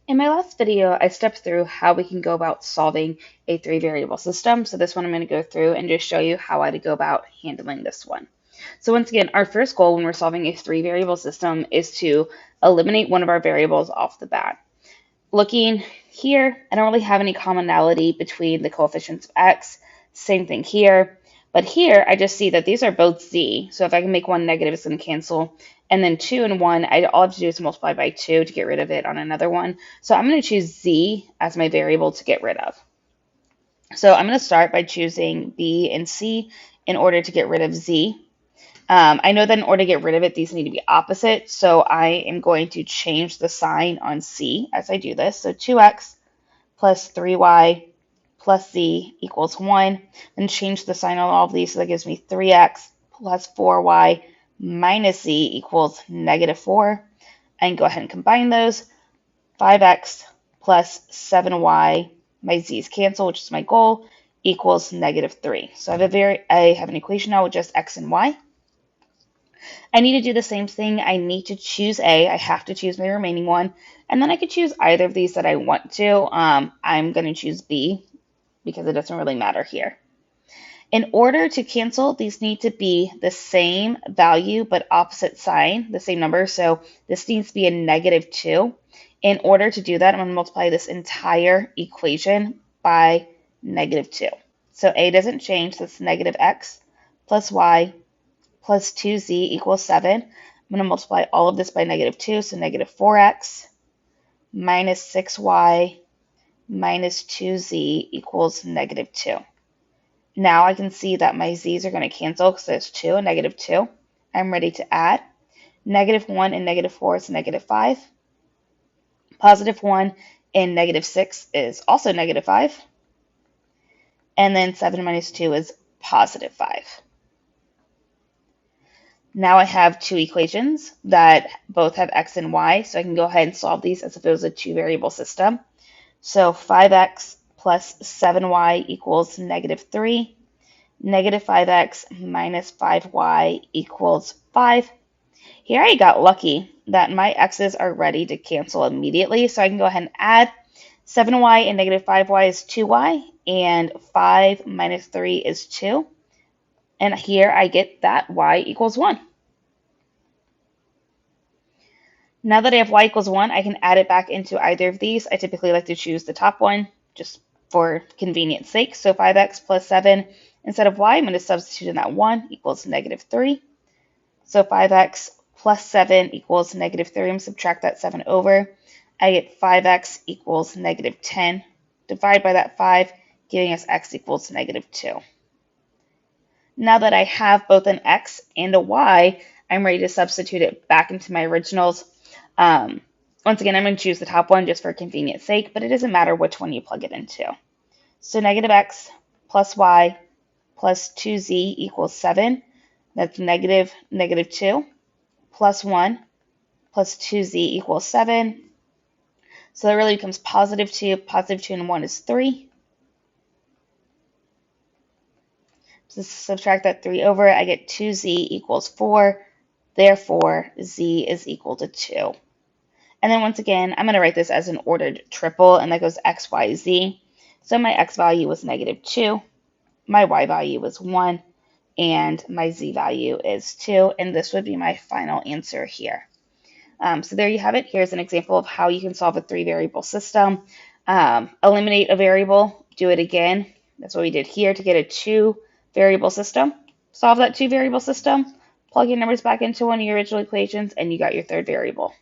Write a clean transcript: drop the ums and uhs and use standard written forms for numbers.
In my last video, I stepped through how we can go about solving a three variable system. So this one I'm going to go through and just show you how I go about handling this one. So once again, our first goal when we're solving a three variable system is to eliminate one of our variables off the bat. Looking here, I don't really have any commonality between the coefficients of x. Same thing here. But here, I just see that these are both z. So if I can make one negative, it's going to cancel. And then 2 and 1, all I have to do is multiply by 2 to get rid of it on another one. So I'm going to choose z as my variable to get rid of. So I'm going to start by choosing b and c in order to get rid of z. I know that in order to get rid of it, these need to be opposite. So I am going to change the sign on c as I do this. So 2x plus 3y plus z equals 1. Then change the sign on all of these, so that gives me 3x plus 4y minus z equals negative 4. I can go ahead and combine those. 5x plus 7y, my z's cancel, which is my goal, equals negative 3. So I have an equation now with just x and y. I need to do the same thing. I need to choose A. I have to choose my remaining one. And then I could choose either of these that I want to. I'm going to choose B because it doesn't really matter here. In order to cancel, these need to be the same value but opposite sign, the same number. So this needs to be a negative 2. In order to do that, I'm going to multiply this entire equation by negative 2. So A doesn't change. That's negative x plus y plus 2z equals 7. I'm going to multiply all of this by negative 2, so negative 4x minus 6y minus 2z equals negative 2. Now I can see that my z's are going to cancel because there's 2 and negative 2. I'm ready to add. Negative 1 and negative 4 is negative 5. Positive 1 and negative 6 is also negative 5. And then 7 minus 2 is positive 5. Now I have two equations that both have x and y, so I can go ahead and solve these as if it was a two-variable system. So 5x plus 7y equals negative 3. Negative 5x minus 5y equals 5. Here I got lucky that my x's are ready to cancel immediately, so I can go ahead and add 7y and negative 5y is 2y, and 5 minus 3 is 2. And here I get that y equals 1. Now that I have y equals 1, I can add it back into either of these. I typically like to choose the top one just for convenience sake. So 5x plus 7, instead of y, I'm going to substitute in that 1 equals negative 3. So 5x plus 7 equals negative 3. I'm going to subtract that 7 over. I get 5x equals negative 10. Divide by that 5, giving us x equals negative 2. Now that I have both an x and a y, I'm ready to substitute it back into my originals. Once again, I'm going to choose the top one just for convenience sake, but it doesn't matter which one you plug it into. So negative x plus y plus 2z equals 7. That's negative 2 plus 1 plus 2z equals 7. So that really becomes positive 2. Positive 2 and 1 is 3. So subtract that 3 over, I get 2z equals 4. Therefore, z is equal to 2. And then once again, I'm going to write this as an ordered triple, and that goes x, y, z. So my x value was negative 2, my y value was 1, and my z value is 2, and this would be my final answer here. So there you have it. Here's an example of how you can solve a three-variable system. Eliminate a variable, do it again. That's what we did here to get a two-variable system. Solve that two-variable system, plug your numbers back into one of your original equations, and you got your third variable.